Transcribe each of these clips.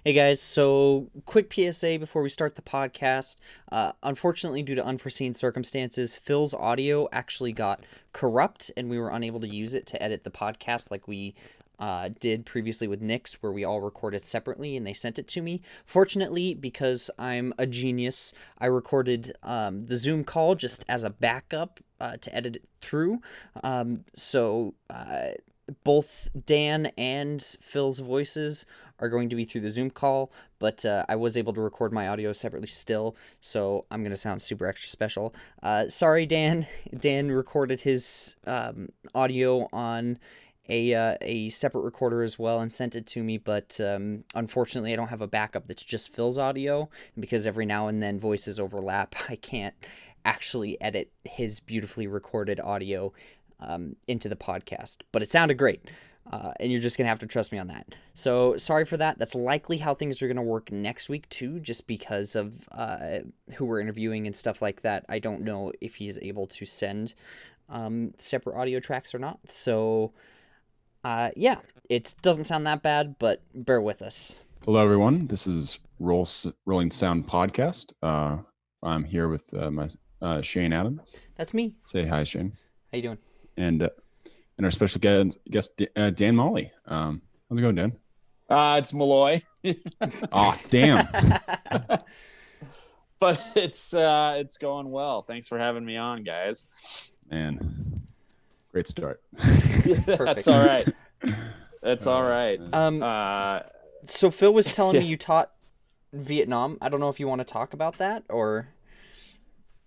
Hey guys, so quick PSA before we start the podcast. Unfortunately, due to unforeseen circumstances, Phil's audio actually got corrupt and we were unable to use it to edit the podcast like we did previously with Nick's, where we all recorded separately and they sent it to me. Fortunately, because I'm a genius, I recorded the Zoom call just as a backup to edit it through. Both Dan and Phil's voices are going to be through the Zoom call, but I was able to record my audio separately still, so I'm going to sound super extra special. Sorry, Dan. Dan recorded his audio on a separate recorder as well and sent it to me, but unfortunately I don't have a backup that's just Phil's audio, and because every now and then voices overlap, I can't actually edit his beautifully recorded audio into the podcast, but it sounded great. And you're just going to have to trust me on that. So sorry for that. That's likely how things are going to work next week too, just because of who we're interviewing and stuff like that. I don't know if he's able to send separate audio tracks or not. So yeah, it doesn't sound that bad, but bear with us. Hello, everyone. This is Rolling Sound Podcast. I'm here with my Shane Adams. That's me. Say hi, Shane. How you doing? And our special guest Dan Molly. How's it going, Dan? It's Malloy. Oh, damn. But it's going well. Thanks for having me on, guys. Man, great start. That's all right. That's all right. So Phil was telling me you taught Vietnam. I don't know if you want to talk about that, or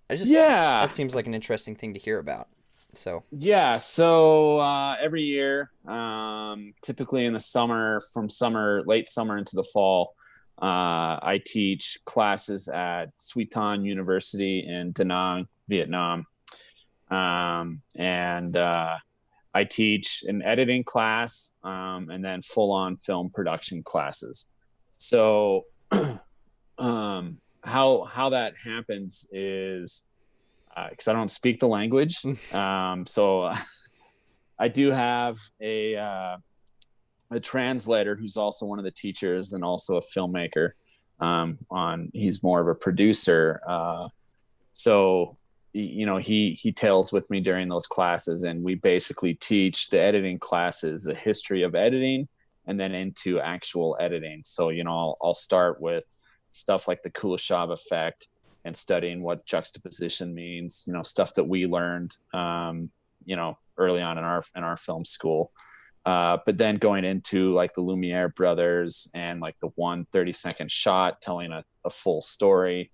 that seems like an interesting thing to hear about. So every year, typically in the summer, from late summer into the fall, I teach classes at Sui Tan University in Da Nang, Vietnam. I teach an editing class, and then full-on film production classes. So how that happens is, because I don't speak the language. So I do have a translator who's also one of the teachers and also a filmmaker. He's more of a producer. So, he tails with me during those classes, and we basically teach the editing classes, the history of editing, and then into actual editing. So, I'll start with stuff like the Kuleshov effect, and studying what juxtaposition means, stuff that we learned, early on in our film school. But then going into like the Lumiere brothers and like the 1 30-second shot telling a full story,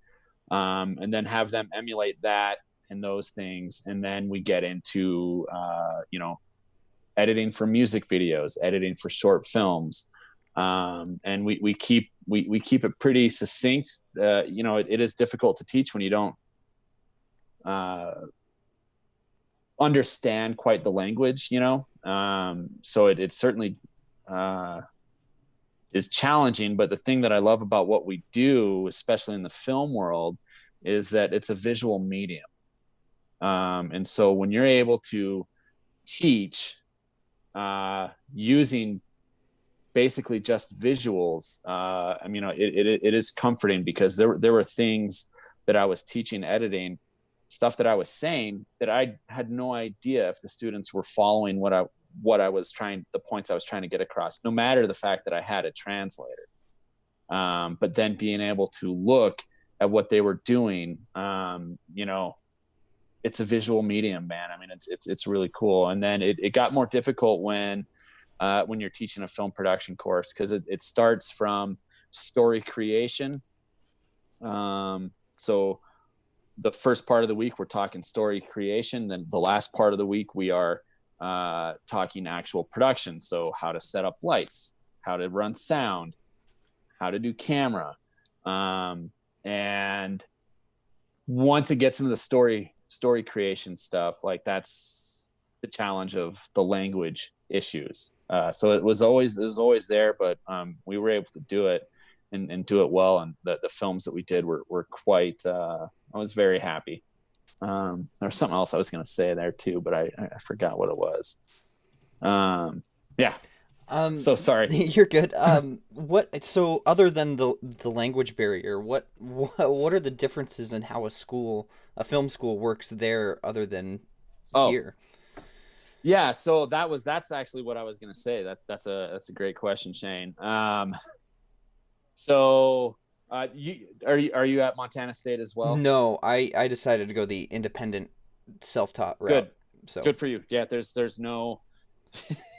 and then have them emulate that and those things. And then we get into, editing for music videos, editing for short films. And we keep it pretty succinct. It is difficult to teach when you don't understand quite the language, so it certainly is challenging. But the thing that I love about what we do, especially in the film world, is that it's a visual medium. And so when you're able to teach using basically just visuals, it is comforting, because there were things that I was teaching editing, stuff that I was saying that I had no idea if the students were following the points I was trying to get across, no matter the fact that I had a translator. But then being able to look at what they were doing, it's a visual medium, man. It's really cool. And then it got more difficult when you're teaching a film production course, because it starts from story creation. So the first part of the week, we're talking story creation. Then the last part of the week, we are talking actual production. So how to set up lights, how to run sound, how to do camera. And once it gets into the story creation stuff, like that's the challenge of the language issues. So it was always there, but we were able to do it and do it well. And the films that we did were quite, I was very happy. There's something else I was going to say there too, but I forgot what it was. Yeah. So sorry. You're good. So other than the language barrier, what are the differences in how a film school works there other than Oh, here? yeah. So that's actually what I was going to say. That's a great question, Shane. So are you at Montana State as well? No, I decided to go the independent self-taught route. Good. So, Good for you. Yeah, there's no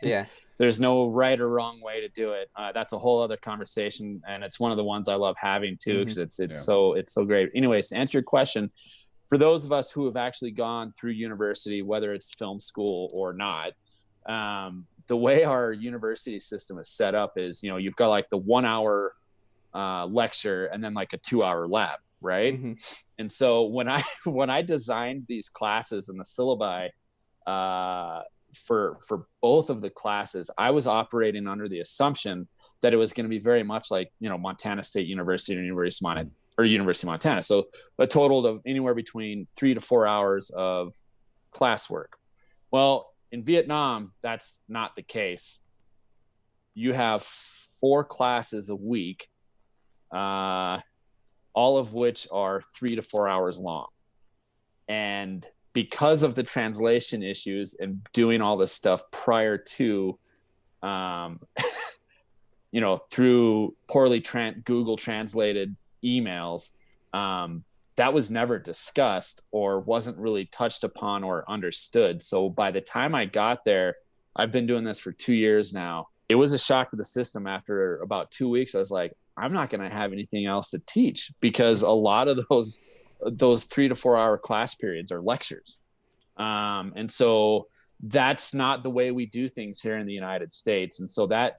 yeah. there's no right or wrong way to do it. That's a whole other conversation, and it's one of the ones I love having too, Hmm. because it's Yeah. so great. Anyways, to answer your question, for those of us who have actually gone through university, whether it's film school or not, the way our university system is set up is, you've got like the 1 hour lecture and then like a 2 hour lab, right? Hmm. And so when I designed these classes and the syllabi for both of the classes, I was operating under the assumption that it was going to be very much like, Montana State University or University of Montana. So a total of anywhere between 3 to 4 hours of classwork. Well, in Vietnam, that's not the case. You have 4 classes a week, all of which are 3 to 4 hours long. And because of the translation issues and doing all this stuff prior to, through poorly Google translated emails, that was never discussed or wasn't really touched upon or understood. So by the time I got there, I've been doing this for 2 years now. It was a shock to the system. After about 2 weeks, I was like, I'm not going to have anything else to teach, because a lot of those 3 to 4 hour class periods are lectures. And so that's not the way we do things here in the United States. And so that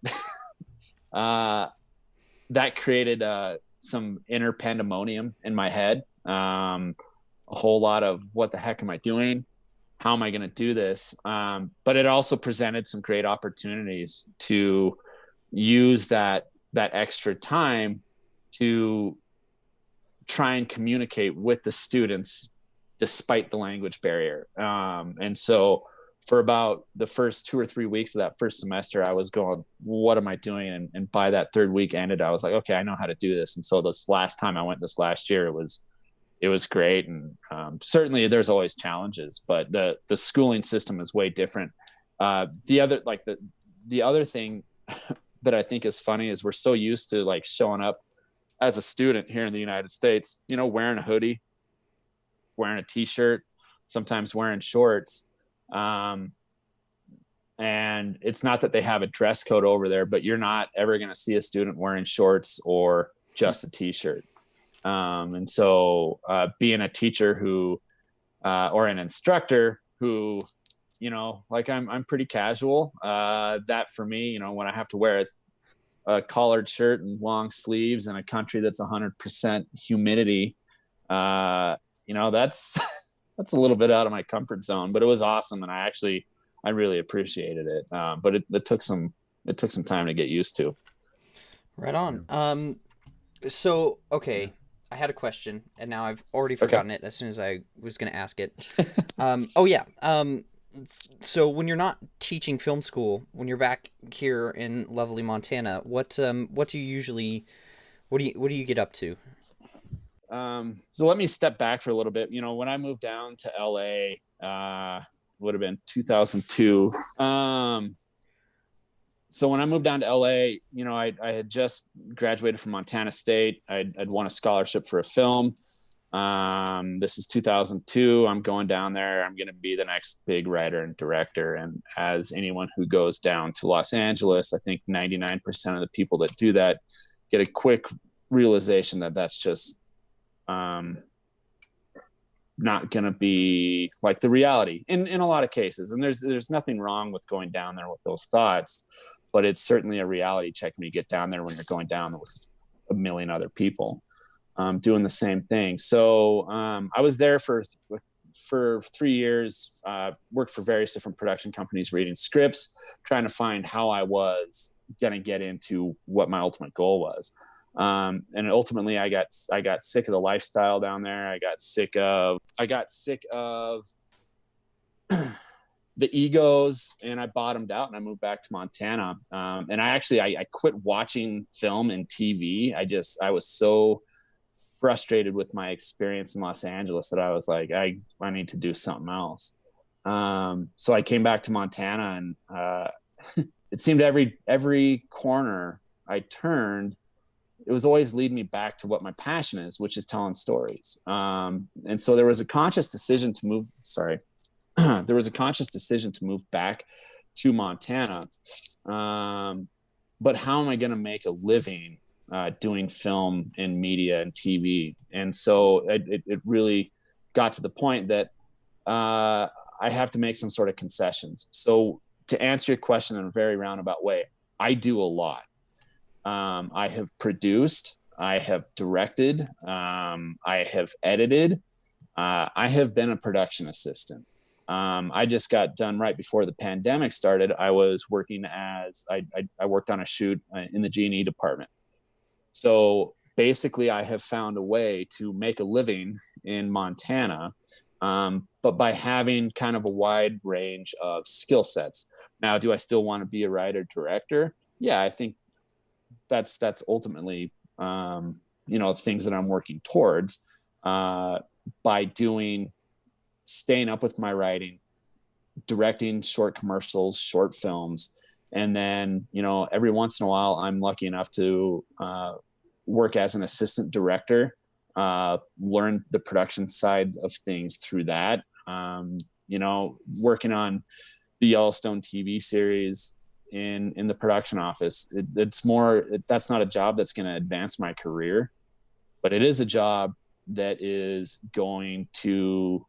created some inner pandemonium in my head. A whole lot of, what the heck am I doing? How am I going to do this? But it also presented some great opportunities to use that extra time to try and communicate with the students despite the language barrier. And so for about the first 2 or 3 weeks of that first semester, I was going, what am I doing? And by that third week ended, I was like, okay, I know how to do this. And so this last time I went this last year, it was great. And certainly there's always challenges, but the schooling system is way different. The other thing that I think is funny is we're so used to like showing up as a student here in the United States, wearing a hoodie, wearing a t-shirt, sometimes wearing shorts. And it's not that they have a dress code over there, but you're not ever going to see a student wearing shorts or just a t-shirt. And so being a teacher who or an instructor who, like I'm pretty casual, that for me, when I have to wear a collared shirt and long sleeves in a country that's 100% humidity, that's that's a little bit out of my comfort zone, but it was awesome. And I really appreciated it. But it took some time to get used to. Right on. So, okay, I had a question, and now I've already forgotten it as soon as I was going to ask it. Oh, yeah. So when you're not teaching film school, when you're back here in lovely Montana, what do you get up to? So let me step back for a little bit. When I moved down to LA, would have been 2002. So when I moved down to LA, I had just graduated from Montana State. I'd won a scholarship for a film. This is 2002. I'm going down there. I'm going to be the next big writer and director. And as anyone who goes down to Los Angeles, I think 99% of the people that do that get a quick realization that that's just not going to be like the reality in a lot of cases. And there's nothing wrong with going down there with those thoughts, but it's certainly a reality check when you get down there, when you're going down with a million other people doing the same thing. So I was there for 3 years, worked for various different production companies, reading scripts, trying to find how I was going to get into what my ultimate goal was. And ultimately I got sick of the lifestyle down there. I got sick of the egos, and I bottomed out and I moved back to Montana. And I quit watching film and TV. I was so frustrated with my experience in Los Angeles that I was like, I need to do something else. So I came back to Montana, and it seemed every corner I turned, it was always leading me back to what my passion is, which is telling stories. And so there was a conscious decision to move. There was a conscious decision to move back to Montana. But how am I going to make a living doing film and media and TV? And so it really got to the point that I have to make some sort of concessions. So to answer your question in a very roundabout way, I do a lot. I have produced, I have directed, I have edited, I have been a production assistant. I just got done right before the pandemic started. I was working I worked on a shoot in the G&E department. So basically I have found a way to make a living in Montana, but by having kind of a wide range of skill sets. Now, do I still want to be a writer director? Yeah, I think that's ultimately, things that I'm working towards, by staying up with my writing, directing short commercials, short films. And then, every once in a while, I'm lucky enough to work as an assistant director, learn the production side of things through that. Working on the Yellowstone TV series in the production office. That's not a job that's going to advance my career, but it is a job that is going to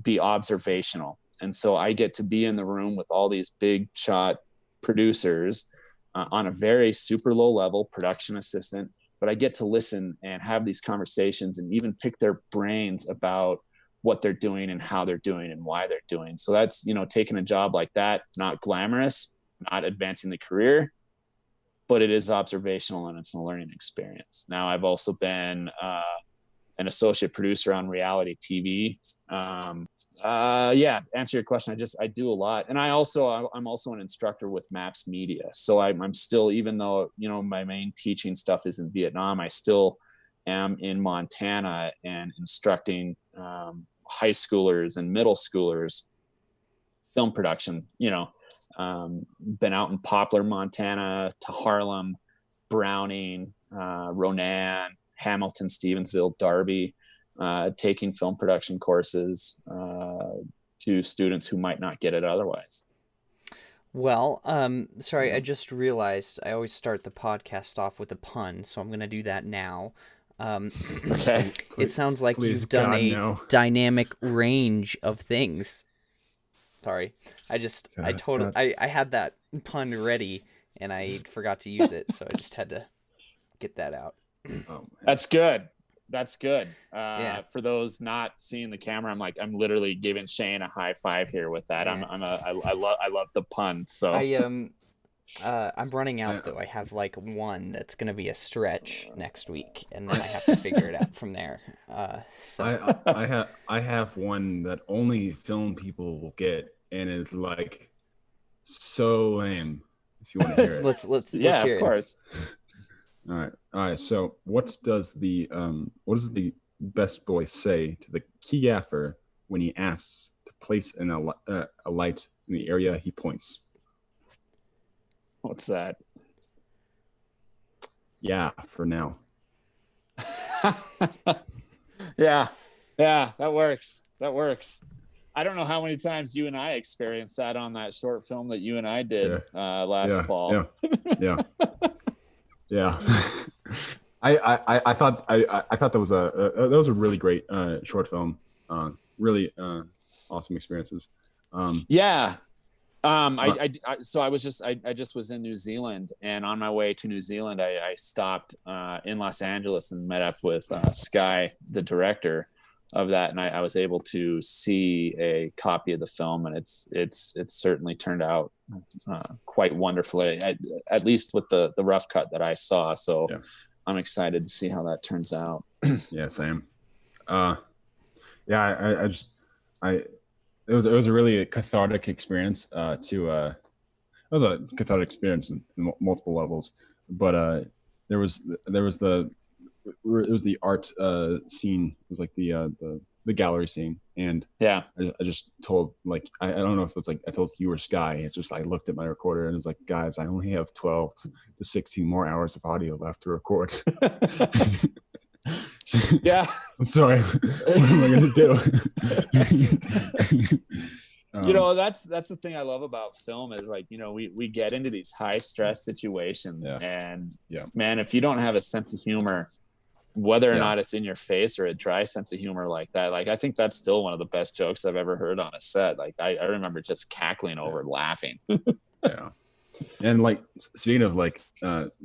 be observational. And so I get to be in the room with all these big shot producers on a very super low level, production assistant, but I get to listen and have these conversations and even pick their brains about what they're doing and how they're doing and why they're doing. So that's, taking a job like that, not glamorous, not advancing the career, but it is observational and it's a learning experience. Now, I've also been an associate producer on reality TV. Answer your question. I do a lot. And I'm also an instructor with Maps Media. So I'm still, even though, my main teaching stuff is in Vietnam, I still am in Montana and instructing high schoolers and middle schoolers film production. Been out in Poplar, Montana, to Harlem, Browning, Ronan, Hamilton, Stevensville, Darby, taking film production courses to students who might not get it otherwise. Well, sorry, I just realized I always start the podcast off with a pun, so I'm going to do that now. Okay. It sounds like you've done a dynamic range of things. Sorry. I had that pun ready and I forgot to use it, so I just had to get that out. That's good. Yeah. For those not seeing the camera, I'm literally giving Shane a high five here with that. Yeah. I love the pun. So I'm running out though. I have one that's gonna be a stretch next week, and then I have to figure it out from there. So I have one that only film people will get, and is so lame. If you want to hear it, let's hear of course. All right. So, what does the best boy say to the key gaffer when he asks to place a light in the area he points? What's that? Yeah, for now. Yeah, that works. I don't know how many times you and I experienced that on that short film that you and I did last fall. Yeah. I thought that was a really great short film. Really awesome experiences. So I just was in New Zealand, and on my way to New Zealand, I stopped in Los Angeles and met up with Sky, the director of that, and I was able to see a copy of the film, and it's certainly turned out quite wonderfully, at least with the rough cut that I saw. So I'm excited to see how that turns out. Yeah, same. it was a really cathartic experience. It was a cathartic experience in multiple levels, but there was the it was the art scene. It was like the gallery scene, and Yeah. I just told, like, I don't know if it's like I told you or Sky. It's just I looked at my recorder and it was like, guys, I only have 12 to 16 more hours of audio left to record. Yeah. I'm sorry. What am I gonna do? You know, that's the thing I love about film is, like, you know, we get into these high stress situations, and man, if you don't have a sense of humor, whether or not it's in your face or a dry sense of humor like that, like, I think that's still one of the best jokes I've ever heard on a set. Like, I remember just cackling over laughing. Yeah. And like, speaking of like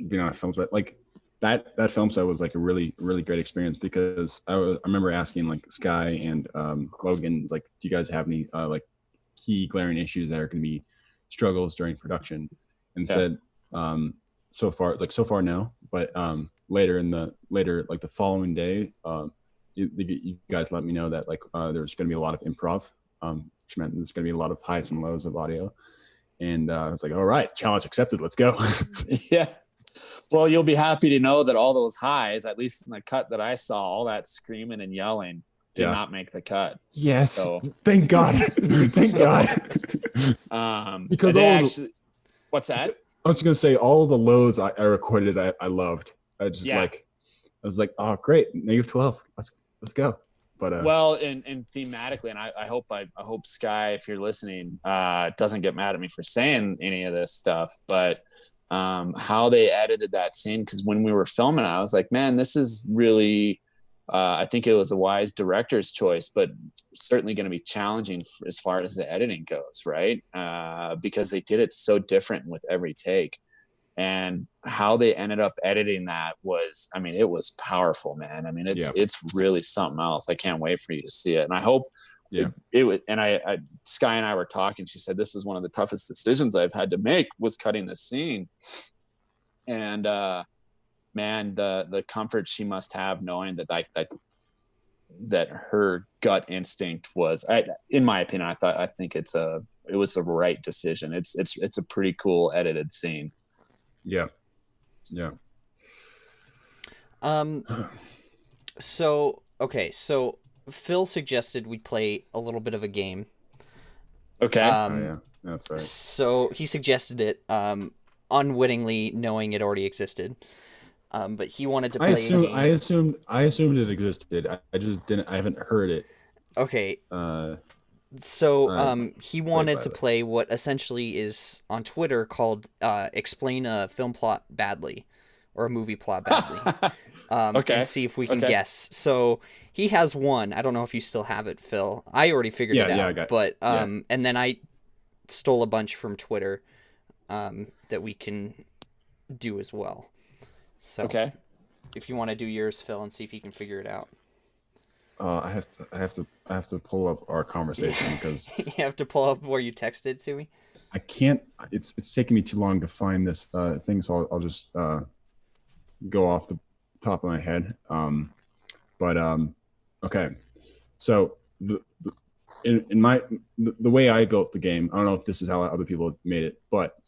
being on a film set, like that film set was like a really, really great experience, because I remember asking like Sky and Logan, like, do you guys have any like key glaring issues that are going to be struggles during production? And said, so far no, but later like the following day, you guys let me know that like there's going to be a lot of improv, which meant there's going to be a lot of highs and lows of audio. And I was like, all right, challenge accepted, let's go. Yeah. Well, you'll be happy to know that all those highs, at least in the cut that I saw, all that screaming and yelling did not make the cut. Yes. So, thank God. Thank God. Because what's that? I was going to say, all the lows I recorded, I loved. I was like, oh, great, -12. Let's go. But well, and thematically, and I hope Sky, if you're listening, doesn't get mad at me for saying any of this stuff, but how they edited that scene, because when we were filming, I was like, man, this is really I think it was a wise director's choice, but certainly going to be challenging as far as the editing goes, right? Because they did it so different with every take. And how they ended up editing that was, I mean, it was powerful, man. I mean, it's really something else. I can't wait for you to see it. And I hope it would. And I Sky and I were talking, she said, this is one of the toughest decisions I've had to make, was cutting this scene. And, man, the comfort she must have knowing that her gut instinct was, in my opinion, I think it was the right decision. It's a pretty cool edited scene. Yeah. So Phil suggested we play a little bit of a game. Okay. Yeah, that's right. So he suggested it, unwittingly knowing it already existed. But he wanted to play a game. I assumed it existed. I just didn't. I haven't heard it. Okay. So he wanted to play what essentially is on Twitter called explain a film plot badly, or a movie plot badly. And see if we can guess. So he has one. I don't know if you still have it, Phil. I already figured it out. Yeah, I got it. But and then I stole a bunch from Twitter that we can do as well. So if you want to do yours, Phil, and see if you can figure it out. I have to pull up our conversation because you have to pull up where you texted to me. I can't. It's taking me too long to find this thing, so I'll just go off the top of my head. Okay. So the way I built the game, I don't know if this is how other people made it, but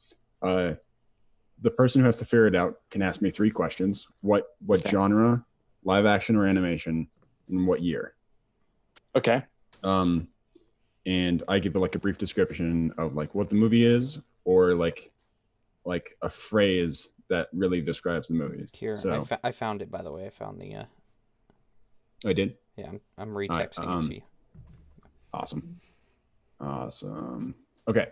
the person who has to figure it out can ask me 3 questions: what genre, live action or animation, and what year. Okay. And I give it like a brief description of like what the movie is, or like a phrase that really describes the movie. Here, so, I found it, by the way. I found the. I did. Yeah, I'm retexting it to you. Awesome. Okay.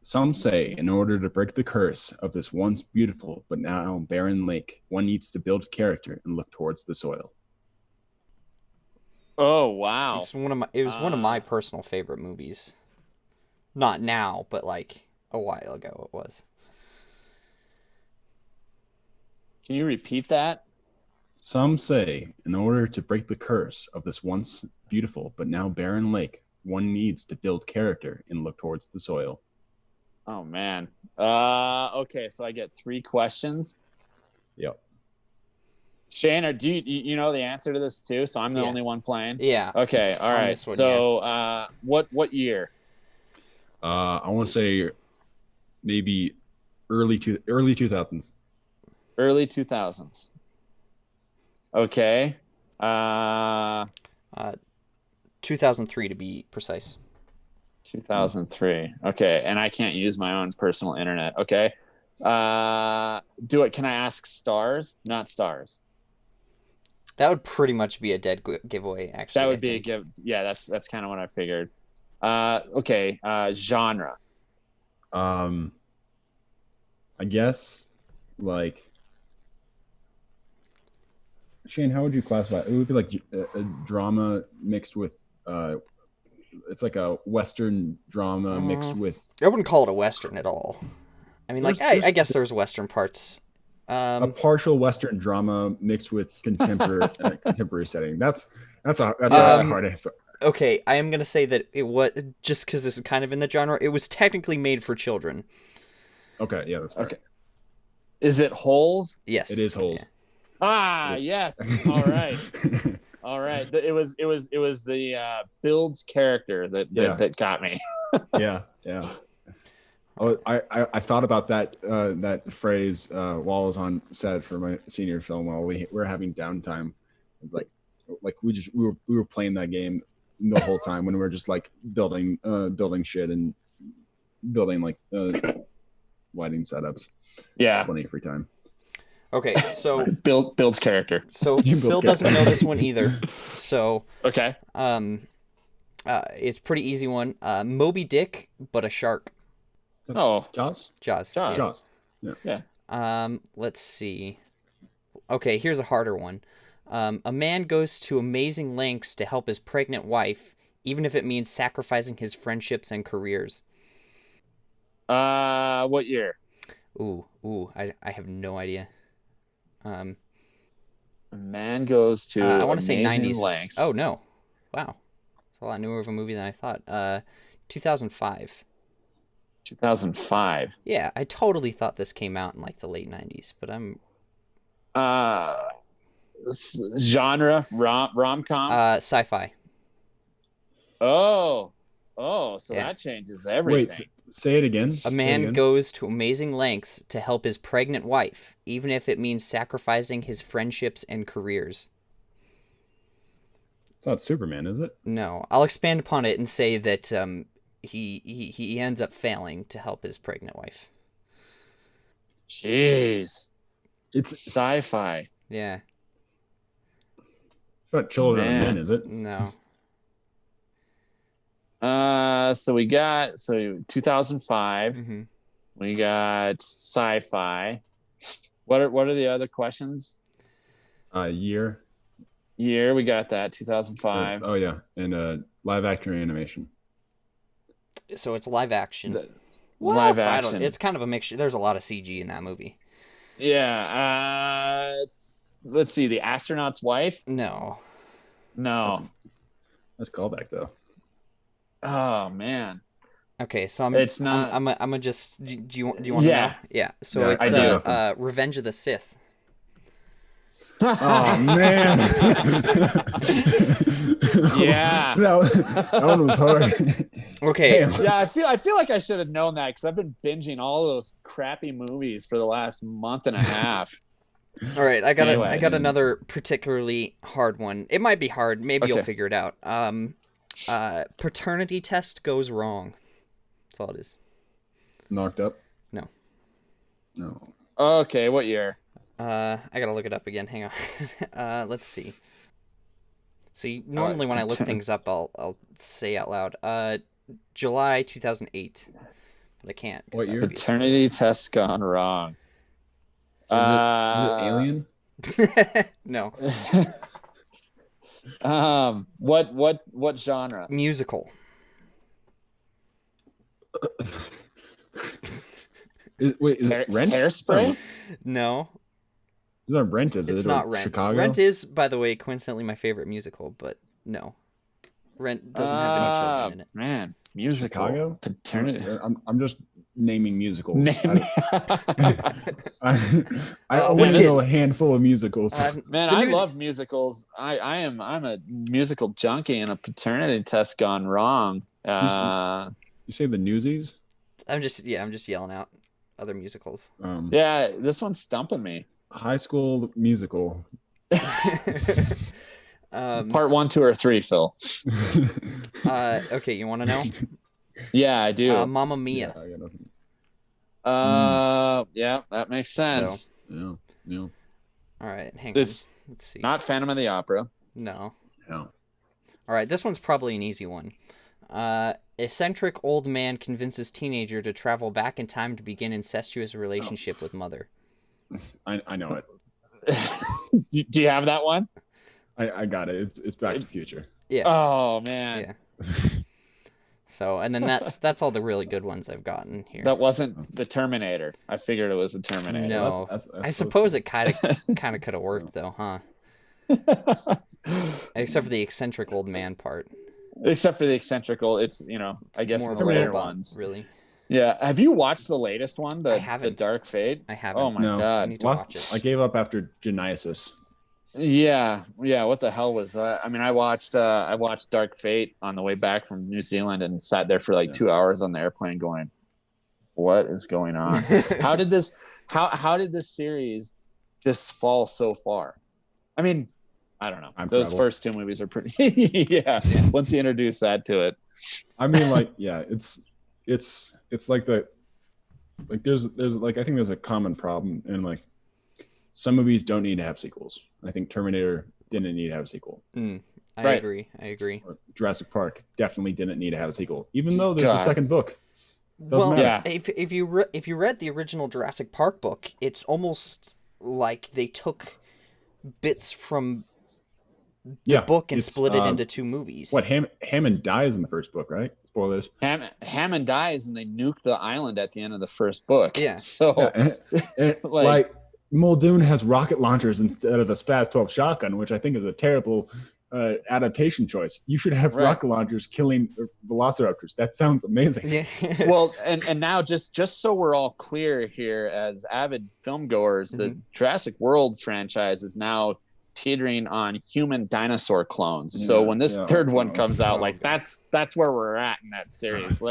Some say in order to break the curse of this once beautiful but now barren lake, one needs to build character and look towards the soil. Oh wow! It was one of my personal favorite movies. Not now, but like a while ago, it was. Can you repeat that? Some say in order to break the curse of this once beautiful but now barren lake, one needs to build character and look towards the soil. Oh man. Okay, so I get 3 questions. Yep. Shane, do you know the answer to this too? So I'm the Yeah. only one playing. Yeah. Okay. All On right. this one, So what year? I want to say maybe early 2000s. Early 2000s. Okay. 2003 to be precise. 2003. Okay, and I can't use my own personal internet. Okay. Do it. Can I ask stars? Not stars. That would pretty much be a dead giveaway, actually. That would I be think. a give. Yeah, that's kind of what I figured. Okay. Genre. I guess like Shane, how would you classify it? It would be like a drama mixed with it's like a Western drama mixed with I wouldn't call it a Western at all. I mean, I guess there's Western parts. A partial Western drama mixed with contemporary setting. That's a hard answer. Okay, I am gonna say that it was, just because this is kind of in the genre, it was technically made for children. Okay, yeah, that's fair. Okay. Is it Holes? Yes, it is Holes. Ah, yes. All right. All right. It was the Build's character that got me. Yeah. I thought about that phrase while I was on set for my senior film while we were having downtime. Like we were playing that game the whole time when we were just like building shit and building like lighting setups. Yeah. Plenty of free time. Okay, so Build's character. So Phil doesn't know this one either. So okay. It's a pretty easy one. Moby Dick, but a shark. Oh, Jaws. Yes. Yeah. Let's see. Okay, here's a harder one. A man goes to amazing lengths to help his pregnant wife, even if it means sacrificing his friendships and careers. What year? I have no idea. A man goes to I want to say 90s. lengths. Oh no. Wow. It's a lot newer of a movie than I thought. 2005. 2005. Yeah, I totally thought this came out in like the late 90s, but I'm genre rom-com. Sci-fi. So that changes everything. Wait, say it again. A man goes to amazing lengths to help his pregnant wife, even if it means sacrificing his friendships and careers. It's not Superman, is it? No, I'll expand upon it and say that he ends up failing to help his pregnant wife. Jeez. It's sci-fi. Yeah. It's not Children of Men, is it? No. So we got 2005. Mm-hmm. We got sci-fi. What are the other questions? Year. Year, we got that 2005. Oh yeah, and live action animation. So it's live action. Live action. It's kind of a mixture. There's a lot of CG in that movie. Yeah. Let's see. The Astronaut's Wife. No. That's callback though. Oh man. Okay, so it's not. I'm just. Do you want to know? Yeah. So yeah, it's Revenge of the Sith. Oh man. Yeah. That one was hard. Okay. Damn. Yeah, I feel like I should have known that because I've been binging all those crappy movies for the last month and a half. All right, I got another particularly hard one. It might be hard. Maybe you'll figure it out. Paternity test goes wrong. That's all it is. Knocked Up? No. Okay, what year? I gotta look it up again. Hang on. Let's see. So normally when I look things up, I'll say out loud. July 2008, but I can't. What year? Paternity test gone wrong. Is it Alien? No. What genre? Musical. Is it Rent? Hairspray? No. It's not Rent, is it? It's not Rent. Chicago? Rent is, by the way, coincidentally my favorite musical, but no. Rent doesn't have any children in it. Man, musical. Chicago? Paternity. I'm just naming musicals. Name- I Oh, only man, this- know a handful of musicals. Man, I love musicals. I'm a musical junkie, and a paternity test gone wrong. You say the Newsies? I'm just yelling out other musicals. Yeah, this one's stumping me. High School Musical. Part 1, 2, or 3, Phil. Okay, you want to know? Yeah, I do. Mamma Mia. Yeah, I got nothing. Yeah, that makes sense. Yeah. All right, hang It's on. Let's see. not Phantom of the Opera. No. Yeah. All right, this one's probably an easy one. Eccentric old man convinces teenager to travel back in time to begin incestuous relationship with mother. I know it. Do you have that one? I got it. It's Back to the Future. Yeah. Oh man. Yeah. So, and then that's all the really good ones I've gotten here. That wasn't the Terminator. I figured it was the Terminator. No. That's I suppose it kind of could have worked though, huh? Except for the eccentric old man part. Except for the eccentric old, it's I guess more in of the a later robot, ones. really. Yeah. Have you watched the latest one? I The haven't. Dark Fate? I haven't. Oh my No. I god. need to watch it. I gave up after Genesis. Yeah. What the hell was that? I mean, I watched Dark Fate on the way back from New Zealand and sat there for like 2 hours on the airplane going, what is going on? How did this series just fall so far? I mean, I don't know. Those first 2 movies are pretty yeah. Once you introduce that to it. I mean, like, yeah, it's like there's like, I think there's a common problem, and like some movies don't need to have sequels. I think Terminator didn't need to have a sequel. I Right. agree. Or Jurassic Park definitely didn't need to have a sequel, even though there's a second book. Well, matter. Yeah. if you read the original Jurassic Park book, it's almost like they took bits from the book and split it into 2 movies. What, Hammond dies in the first book, right? Spoilers. Hammond dies and they nuke the island at the end of the first book. Yeah. So and, like Muldoon has rocket launchers instead of the Spaz 12 shotgun, which I think is a terrible adaptation choice. You should have rocket launchers killing velociraptors. That sounds amazing. Yeah. Well, and now just so we're all clear here, as avid film goers, the Jurassic World franchise is now teetering on human dinosaur clones. So when this third one comes out, like that's where we're at in that series.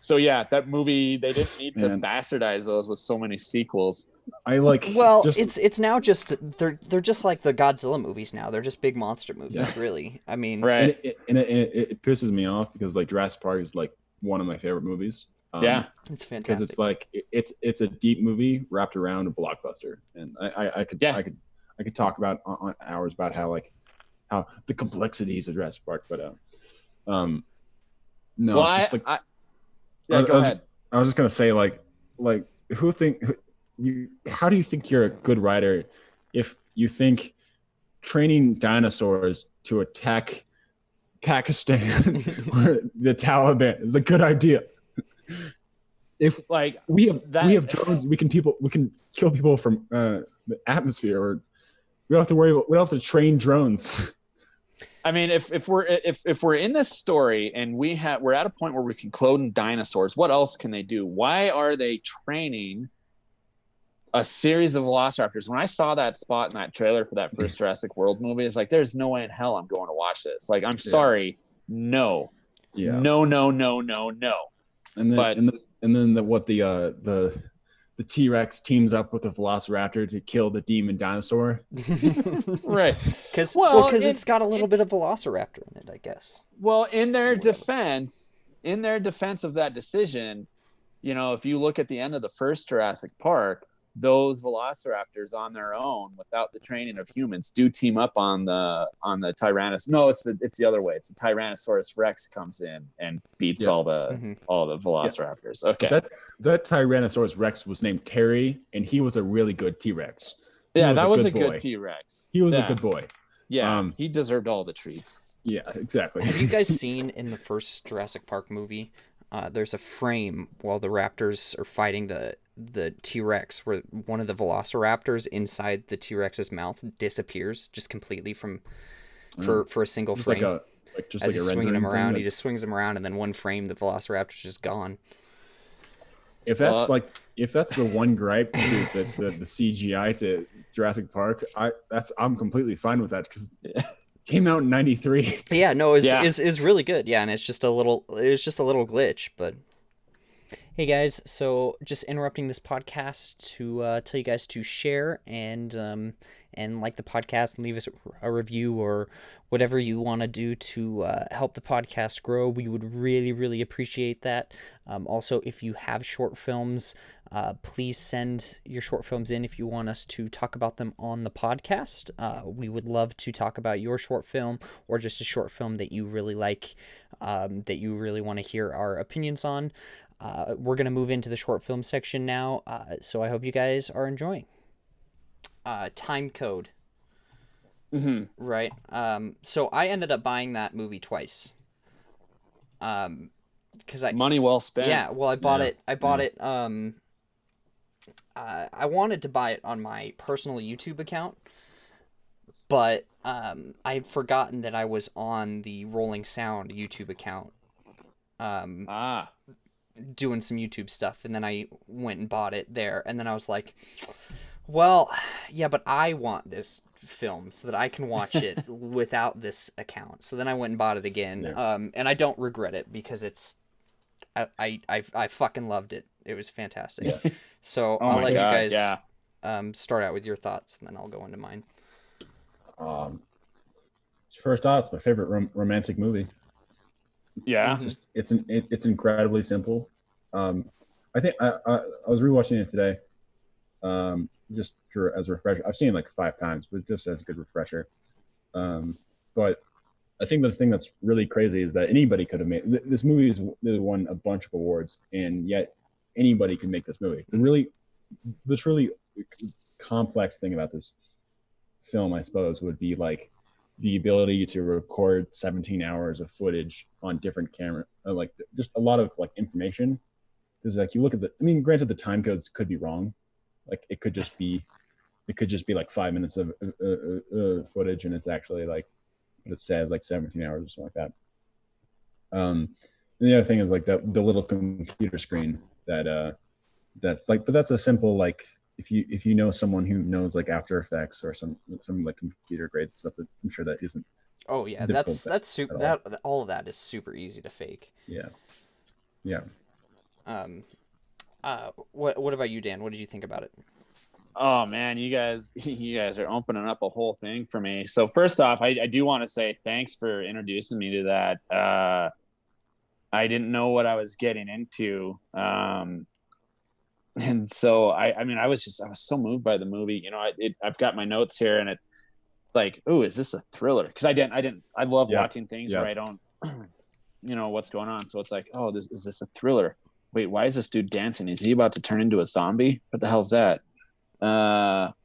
So yeah, that movie, they didn't need to bastardize those with so many sequels. Well, it's now just they're just like the Godzilla movies now. They're just big monster movies, really. I mean, right. And it pisses me off because like Jurassic Park is like one of my favorite movies. It's fantastic because it's like it's a deep movie wrapped around a blockbuster, and I could talk about on hours about how the complexities of Jurassic Park, but no. Well, go ahead. I was just gonna say how do you think you're a good writer if you think training dinosaurs to attack Pakistan or the Taliban is a good idea? If like we have drones, we can kill people from the atmosphere, or we don't have to train drones. I mean, if we're in this story and we're at a point where we can clone dinosaurs, what else can they do? Why are they training a series of velociraptors? When I saw that spot in that trailer for that first Jurassic World movie, it's like, there's no way in hell I'm going to watch this. Like, I'm sorry, no, no. And then the T-Rex teams up with the Velociraptor to kill the demon dinosaur. Right. Because it's got a little bit of Velociraptor in it, I guess. Well, in their defense of that decision, if you look at the end of the first Jurassic Park, those Velociraptors on their own, without the training of humans, do team up on the Tyrannosaurus. No, it's the other way. It's the Tyrannosaurus Rex comes in and beats all the Velociraptors. Yeah. Okay. That Tyrannosaurus Rex was named Terry, and he was a really good T-Rex. Yeah, that was a good T-Rex. He was a good boy. Yeah, he deserved all the treats. Yeah, exactly. Have you guys seen in the first Jurassic Park movie, there's a frame while the raptors are fighting the T-Rex where one of the Velociraptors inside the T-Rex's mouth disappears just completely for a single frame. Just as like he's a swinging him around, thing, he just swings him around, and then one frame, the Velociraptor's just gone. if that's the one gripe to the CGI to Jurassic Park, I'm completely fine with that because it came out in '93. Yeah, no, is really good. Yeah, and it was just a little glitch, but hey guys, so just interrupting this podcast to tell you guys to share and like the podcast and leave us a review or whatever you want to do to help the podcast grow. We would really, really appreciate that. Also, if you have short films, please send your short films in if you want us to talk about them on the podcast. We would love to talk about your short film or just a short film that you really like, that you really want to hear our opinions on. We're going to move into the short film section now, so I hope you guys are enjoying. Time Code. Mm-hmm. Right. So I ended up buying that movie twice. Because money well spent. Yeah, well, I bought it. I wanted to buy it on my personal YouTube account, but I'd forgotten that I was on the Rolling Sound YouTube account. Doing some YouTube stuff, and then I went and bought it there, and then I was like, well, yeah, but I want this film so that I can watch it without this account. So then I went and bought it again, and I don't regret it because I fucking loved it. It was fantastic. Yeah. So I'll let you guys start out with your thoughts, and then I'll go into mine. First off, it's my favorite romantic movie. Yeah, it's incredibly simple. I think I was rewatching it today, just as a refresher. I've seen it like 5 times, but just as a good refresher. But I think the thing that's really crazy is that anybody could have made this movie. Has won a bunch of awards, and yet anybody can make this movie. The truly complex thing about this film, I suppose, would be like the ability to record 17 hours of footage on different camera, like just a lot of like information. Because like you look at granted the time codes could be wrong, like it could just be like 5 minutes of footage, and it's actually like what it says, like 17 hours or something like that. And the other thing is like the little computer screen that's like, but that's a simple like. If you know someone who knows like After Effects or some like computer grade stuff, that I'm sure that isn't. Oh yeah, that's super. That all of that is super easy to fake. Yeah. What about you, Dan? What did you think about it? Oh man, you guys are opening up a whole thing for me. So first off, I do want to say thanks for introducing me to that. I didn't know what I was getting into. And so I was so moved by the movie. You know, I've got my notes here, and it's like, oh, is this a thriller? Because I love watching things where I don't, what's going on. So it's like, oh, is this a thriller? Wait, why is this dude dancing? Is he about to turn into a zombie? What the hell's that?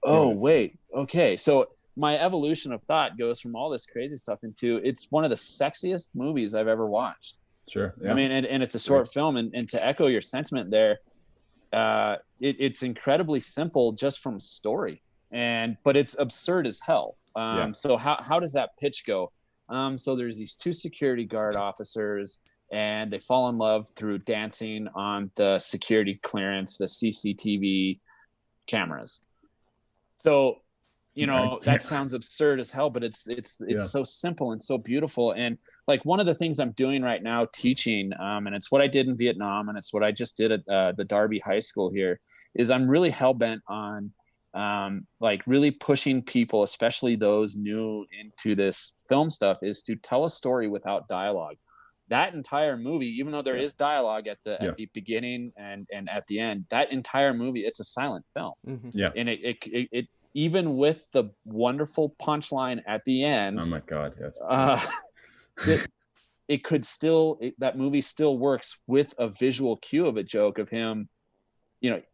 Wait, okay. So my evolution of thought goes from all this crazy stuff into it's one of the sexiest movies I've ever watched. Sure. Yeah. I mean, and it's a short film, and to echo your sentiment there. It's incredibly simple just from story, but it's absurd as hell. So how does that pitch go? So there's these 2 security guard officers, and they fall in love through dancing on the security clearance, the CCTV cameras. So, that sounds absurd as hell, but it's so simple and so beautiful. And like one of the things I'm doing right now teaching, and it's what I did in Vietnam, and it's what I just did at the Darby High School here, is I'm really hell-bent on like really pushing people, especially those new into this film stuff, is to tell a story without dialogue. That entire movie, even though there is dialogue at the beginning and at the end, that entire movie, it's a silent film. Mm-hmm. Yeah. And it even with the wonderful punchline at the end. Oh my God. It could still, that movie still works with a visual cue of a joke of him,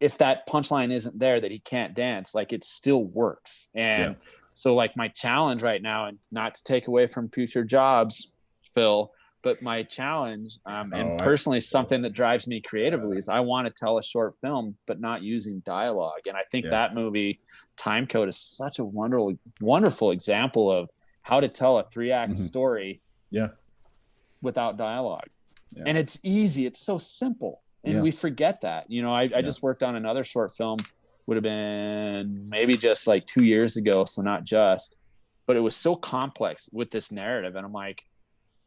if that punchline isn't there, that he can't dance, like it still works. And so like my challenge right now, and not to take away from future jobs, Phil, but my challenge, personally something that drives me creatively, is I want to tell a short film, but not using dialogue. And I think that movie, Time Code, is such a wonderful example of how to tell a 3-act story without dialogue. And it's easy. It's so simple. And we forget that. You know, I just worked on another short film, would have been maybe just like 2 years ago, so not just, but it was so complex with this narrative, and I'm like,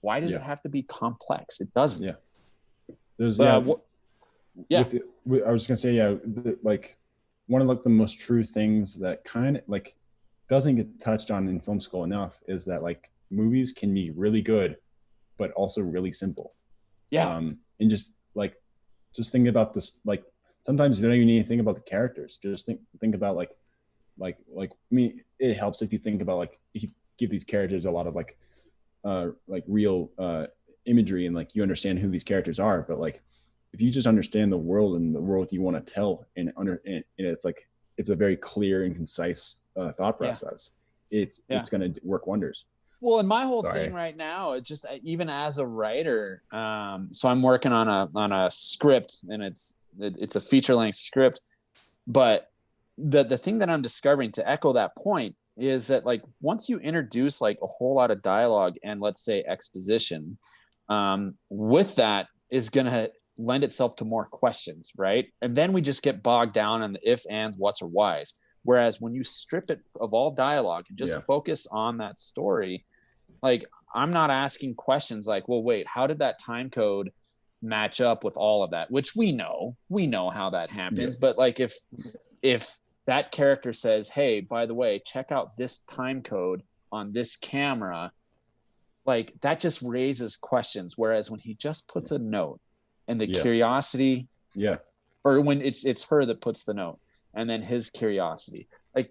why does it have to be complex? It doesn't. Yeah. There's I was gonna say, like one of like the most true things that kind of like doesn't get touched on in film school enough is that like movies can be really good, but also really simple. Yeah. And just think about this. Like sometimes you don't even need to think about the characters. Just think about like I mean, it helps if you think about like if you give these characters a lot of like real imagery and like you understand who these characters are. But like if you just understand the world and the world you want to tell and it's like it's a very clear and concise thought process. It's going to work wonders. Well, and my whole thing right now, it just even as a writer, so I'm working on a script, and it's a feature-length script. But the thing that I'm discovering, to echo that point, is that like once you introduce like a whole lot of dialogue and let's say exposition, with that is going to lend itself to more questions, right? And then we just get bogged down in the if, ands, whats, or whys. Whereas when you strip it of all dialogue and just focus on that story, like I'm not asking questions like, well, wait, how did that time code match up with all of that? Which we know how that happens. But like if that character says, hey, by the way, check out this time code on this camera, like that just raises questions. Whereas when he just puts a note and the curiosity, or when it's her that puts the note and then his curiosity, like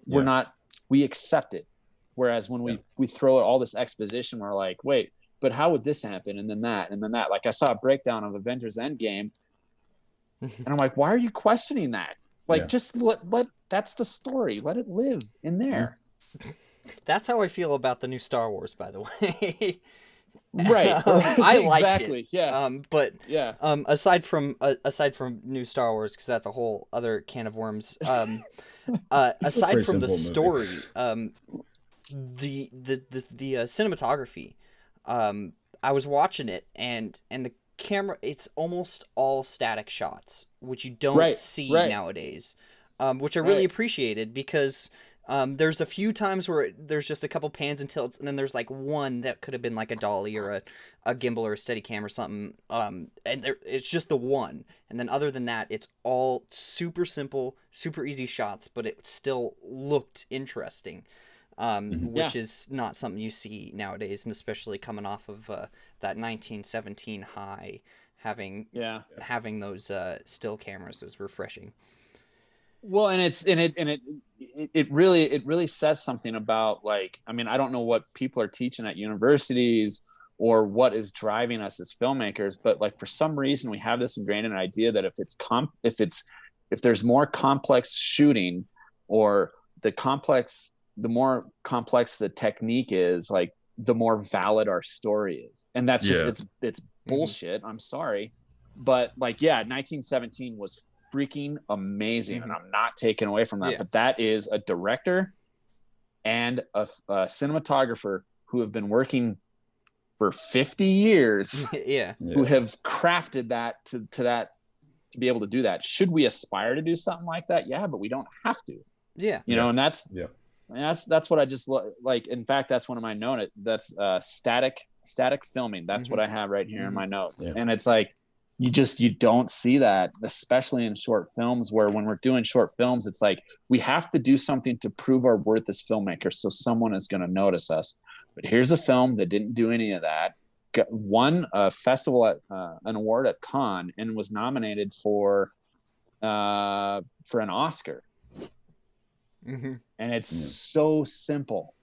we accept it. Whereas when we throw all this exposition, we're like, wait, but how would this happen? And then that, and then that. Like I saw a breakdown of Avengers Endgame, and I'm like, why are you questioning that? Like, just let that's the story. Let it live in there. That's how I feel about the new Star Wars, by the way. Right. I liked it. Yeah. But aside from new Star Wars, because that's a whole other can of worms. Aside from the story, the cinematography, I was watching it and the camera, it's almost all static shots, which you don't see nowadays, which I really appreciated, because there's a few times where there's just a couple pans and tilts, and then there's like one that could have been like a dolly or a gimbal or a Steadicam or something, and it's just the one, and then other than that it's all super simple, super easy shots, but it still looked interesting, which is not something you see nowadays, and especially coming off of that 1917 high, having those still cameras is refreshing. Well, and it really says something about, like, I mean, I don't know what people are teaching at universities or what is driving us as filmmakers, but like for some reason we have this ingrained in an idea that if there's more complex shooting, or the more complex the technique is, like the more valid our story is. And that's just it's bullshit. I'm sorry. But like 1917 was freaking amazing, and I'm not taking away from that, but that is a director and a cinematographer who have been working for 50 years who have crafted that to be able to do that. Should we aspire to do something like that? Yeah, but we don't have to. You know, and that's what I just like. In fact, that's one of my notes. That's static filming. That's what I have right here in my notes. And it's like, you don't see that, especially in short films, where when we're doing short films, it's like we have to do something to prove our worth as filmmakers, so someone is going to notice us. But here's a film that didn't do any of that, won a festival at an award at Cannes, and was nominated for an Oscar. And it's so simple.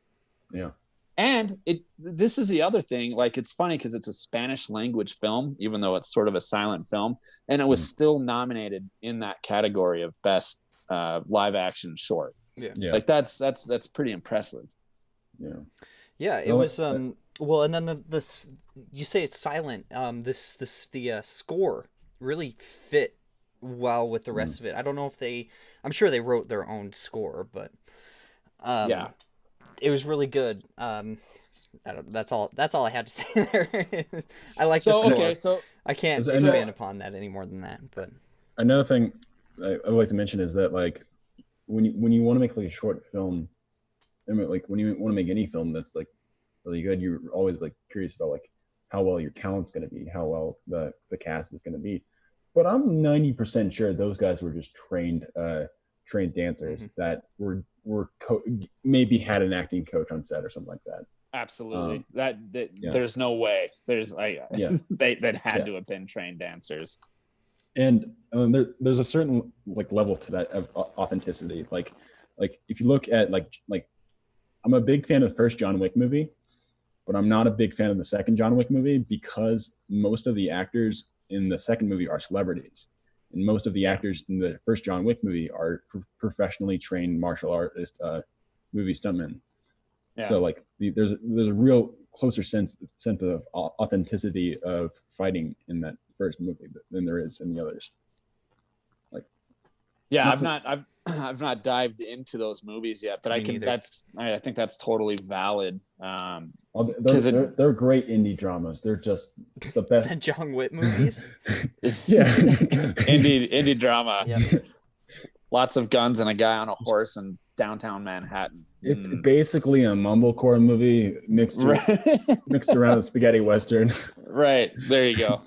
And this is the other thing, like, it's funny because it's a Spanish language film, even though it's sort of a silent film, and it was still nominated in that category of best live action short. Like that's pretty impressive. It was well, and then this, you say it's silent, the score really fit well with the rest of it. I don't know if I'm sure they wrote their own score, but It was really good. That's all I had to say there. I like the So score. okay, so I can't So- expand upon that any more than that. But Another thing I would like to mention is that like when you want to make like a short film, I mean, like when you want to make any film that's like really good, you're always like curious about like how well your talent's going to be, how well the cast is going to be. But I'm 90% sure those guys were just trained dancers that were maybe had an acting coach on set or something like that. absolutely there's no way there's like they had to have been trained dancers. And there's a certain like level to that of authenticity. Like if you look at like I'm a big fan of the first John Wick movie, but I'm not a big fan of the second John Wick movie because most of the actors in the second movie are celebrities, and most of the actors in the first John Wick movie are professionally trained martial artist movie stuntmen. Yeah. So like there's a real closer sense of authenticity of fighting in that first movie than there is in the others. Like, yeah, I've not dived into those movies yet, but Me neither. I think that's totally valid. They're great indie dramas. They're just the best. the John Wick movies. Yeah. indie drama. Yeah. Lots of guns and a guy on a horse in downtown Manhattan. It's basically a mumblecore movie mixed around a spaghetti western. Right. There you go.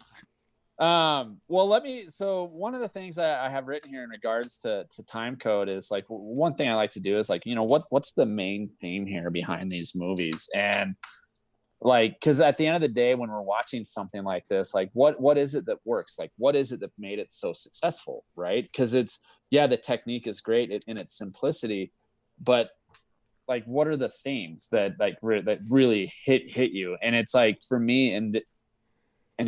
So one of the things I have written here in regards to time code is like one thing I like to do is like, what's the main theme here behind these movies? And like, cause at the end of the day, when we're watching something like this, like what is it that works? Like, what is it that made it so successful? Right. Cause the technique is great in its simplicity, but like, what are the themes that that really hit you? And it's like, for me, and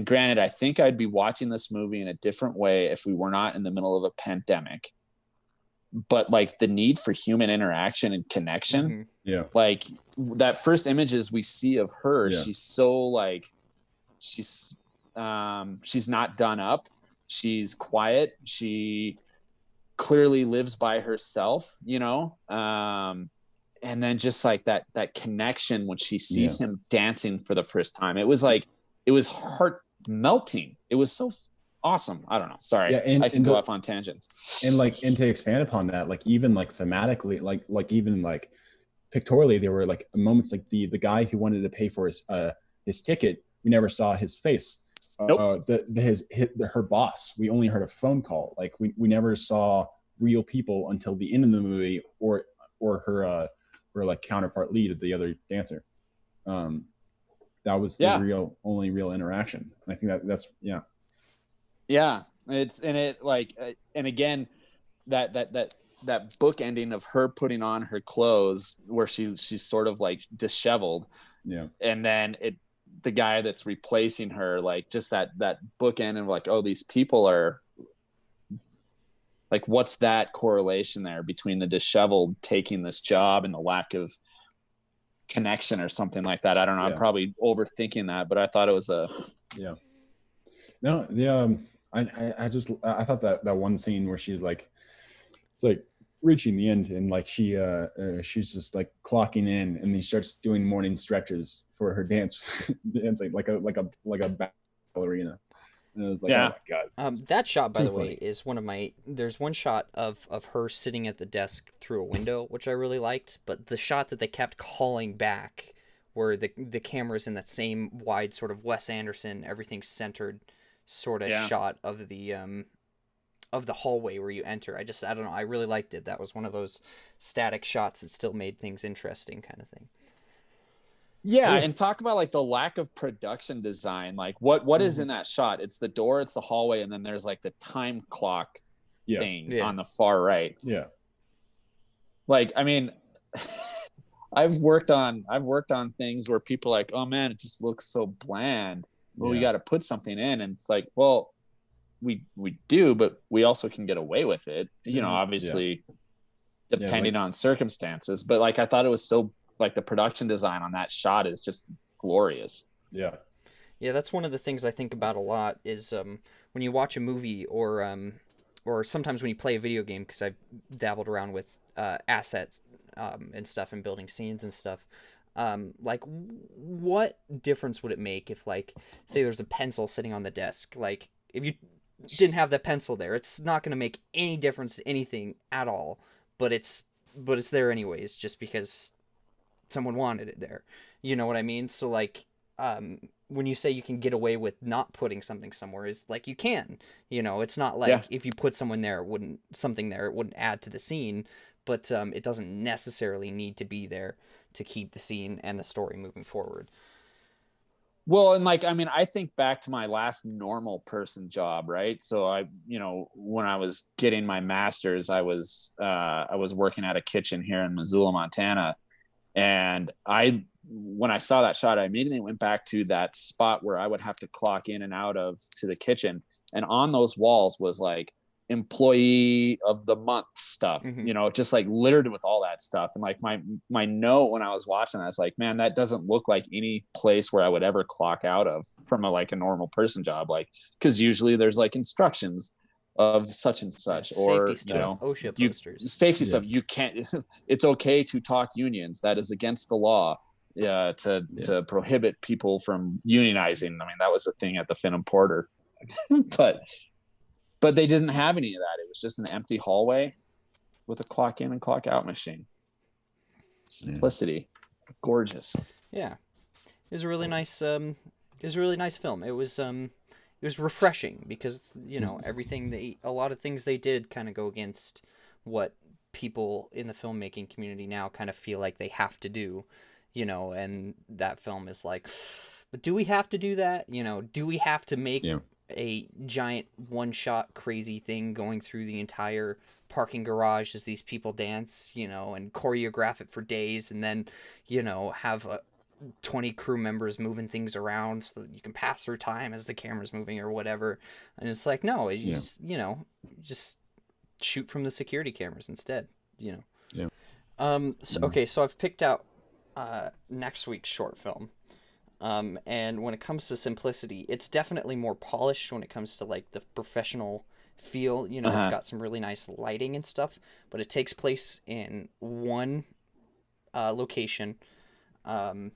granted, I think I'd be watching this movie in a different way if we were not in the middle of a pandemic. But like the need for human interaction and connection, like that first images we see of her, she's so like, she's not done up. She's quiet. She clearly lives by herself, and then just like that connection when she sees him dancing for the first time, it was heart melting. It was so awesome. I don't know. Sorry. I can go off on tangents. And to expand upon that, like even like thematically, like even like pictorially, there were like moments like the guy who wanted to pay for his ticket. We never saw his face. Nope. Her boss. We only heard a phone call. Like we never saw real people until the end of the movie, or her like counterpart lead, the other dancer. That was the only real interaction. And I think that's. And again, that book ending of her putting on her clothes where she's sort of like disheveled. Yeah. And then the guy that's replacing her, like just that book end of like, oh, these people are like, what's that correlation there between the disheveled taking this job and the lack of connection or something like that? I don't know. I'm probably overthinking that, but I thought it was I thought that one scene where she's like, it's like reaching the end, and like she's just like clocking in, and then she starts doing morning stretches for her dancing like a ballerina. And I was like, oh my god. That shot, by the way, is one of my. There's one shot of her sitting at the desk through a window, which I really liked. But the shot that they kept calling back, where the camera's in that same wide sort of Wes Anderson, everything's centered sort of shot of the hallway where you enter. I don't know. I really liked it. That was one of those static shots that still made things interesting, kind of thing. Yeah, and talk about like the lack of production design. Like what is in that shot? It's the door, it's the hallway, and then there's like the time clock thing on the far right. Yeah. Like, I mean, I've worked on things where people are like, oh man, it just looks so bland. Well, we got to put something in, and it's like, well, we do, but we also can get away with it. Obviously, depending on circumstances. But like, I thought it was so. Like the production design on that shot is just glorious. Yeah, that's one of the things I think about a lot is when you watch a movie or sometimes when you play a video game, because I've dabbled around with assets and stuff and building scenes and stuff. Like, what difference would it make if, like, say there's a pencil sitting on the desk? Like, if you didn't have that pencil there, it's not going to make any difference to anything at all. But it's there anyways, just because someone wanted it there. You know what I mean? So, like, when you say you can get away with not putting something somewhere, is like, you can. You know, it's not like if you put something there, it wouldn't add to the scene, but it doesn't necessarily need to be there to keep the scene and the story moving forward. Well, and like, I mean, I think back to my last normal person job, right? So when I was getting my master's, I was working at a kitchen here in Missoula, Montana. And when I saw that shot, I immediately went back to that spot where I would have to clock in and out of to the kitchen. And on those walls was like employee of the month stuff, just like littered with all that stuff. And like my note when I was watching, I was like, man, that doesn't look like any place where I would ever clock out of from a normal person job. Like, because usually there's like instructions of such and such, or safety stuff, OSHA posters, safety stuff. You can't. It's okay to talk unions. That is against the law. To prohibit people from unionizing. I mean, that was a thing at the Finn and Porter, but they didn't have any of that. It was just an empty hallway with a clock in and clock out machine. Simplicity, gorgeous. Yeah, it was a really nice. It was a really nice film. It was refreshing because a lot of things they did kind of go against what people in the filmmaking community now kind of feel like they have to do, and that film is like, but do we have to do that? Do we have to make a giant one-shot crazy thing going through the entire parking garage as these people dance, and choreograph it for days, and then, have 20 crew members moving things around so that you can pass through time as the camera's moving or whatever? And it's like, no, you just shoot from the security cameras instead, So I've picked out next week's short film. And when it comes to simplicity, it's definitely more polished when it comes to like the professional feel. It's got some really nice lighting and stuff, but it takes place in one location. I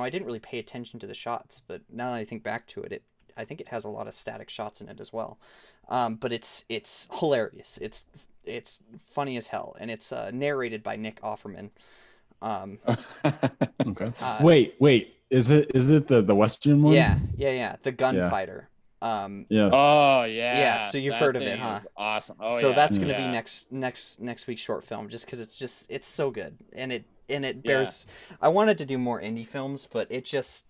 didn't really pay attention to the shots, but now that I think back to it, I think it has a lot of static shots in it as well. But it's hilarious. It's funny as hell, and it's narrated by Nick Offerman. Okay. Wait. Is it the Western one? Yeah. The gunfighter. Yeah. Oh yeah. Yeah. So you've heard of it, huh? Awesome. Oh so yeah. that's gonna be next week's short film, just because it's so good, and it bears. I wanted to do more indie films, but it just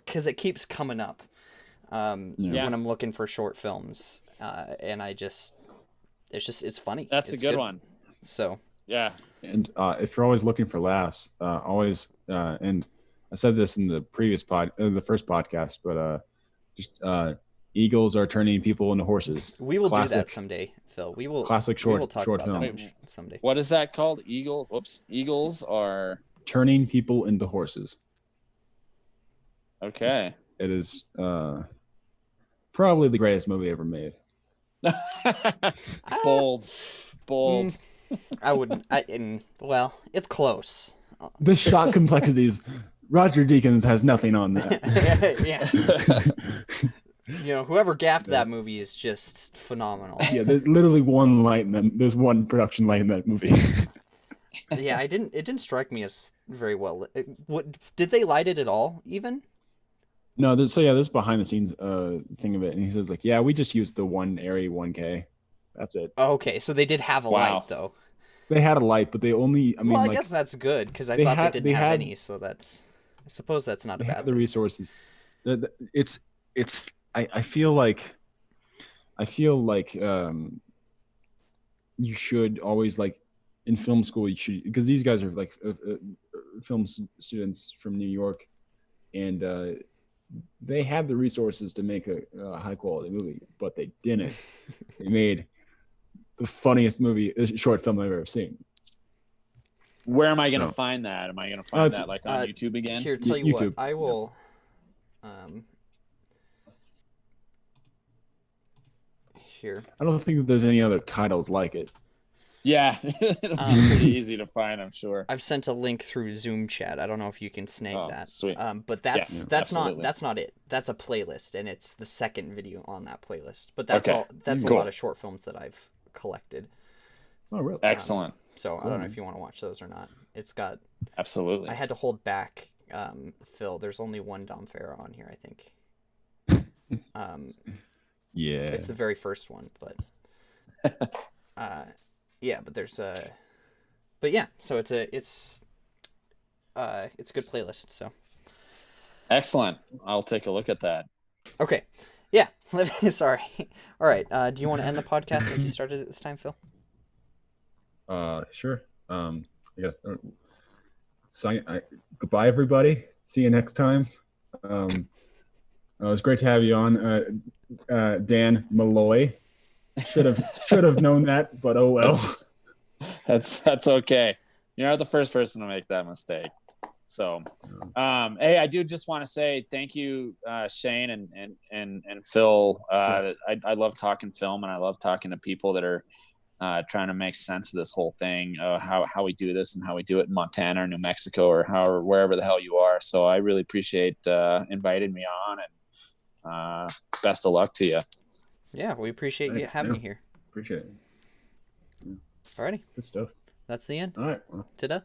because it keeps coming up when I'm looking for short films, and it's funny. That's it's a good one. So yeah. And if you're always looking for laughs, and I said this in the previous the first podcast, but eagles are turning people into horses. We will do that someday, Phil. We will talk about film that someday. What is that called? Eagles are turning people into horses. Okay. It is probably the greatest movie ever made. Bold. I wouldn't. Well, it's close. The shot complexities. Roger Deakins has nothing on that. Yeah. Whoever gaffed that movie is just phenomenal. Yeah, there's literally one light in that. There's one production light in that movie. Yeah, it didn't strike me as very well. What did they light it at all? Even? No, there's behind the scenes thing of it, and he says like, yeah, we just used the one Arri 1K. That's it. Okay, so they did have a light though. They had a light, but they only. I guess that's good because I thought they didn't have any. So I suppose that's not a bad thing. The resources. It's. I feel like you should always like in film school. You should, because these guys are like film students from New York, and they had the resources to make a high quality movie, but they didn't. They made the funniest short film I've ever seen. Where am I going to find that? Am I going to find that like on YouTube again? Here, tell you YouTube. what, I will. Here. I don't think that there's any other titles like it. Yeah, it'll be pretty easy to find, I'm sure. I've sent a link through Zoom chat. I don't know if you can snag Oh, that. sweet. But Yeah, that's absolutely. not it. That's a playlist, and it's the second video on that playlist. But that's Okay. all. That's Cool. a lot of short films that I've collected. Oh, really? Excellent. So I don't know if you want to watch those or not. It's got. Absolutely. I had to hold back, Phil. There's only one Dom Farah on here, I think. Yeah. It's the very first one, but. Yeah, but there's a. But yeah, so it's a good playlist. So. Excellent. I'll take a look at that. Okay. Yeah. Sorry. All right. Do you want to end the podcast since you started it this time, Phil? Sure. I guess. Goodbye, everybody. See you next time. It was great to have you on, Dan Malloy. Should have known that, but oh well. That's okay. You're not the first person to make that mistake. So, hey, I do just want to say thank you, Shane and Phil. I love talking film, and I love talking to people that are trying to make sense of this whole thing, how we do this and how we do it in Montana or New Mexico or wherever the hell you are. So I really appreciate inviting me on, and best of luck to you. Yeah, we appreciate you having you here. Appreciate it. Alrighty. Good stuff. That's the end. All right. Well. Ta-da.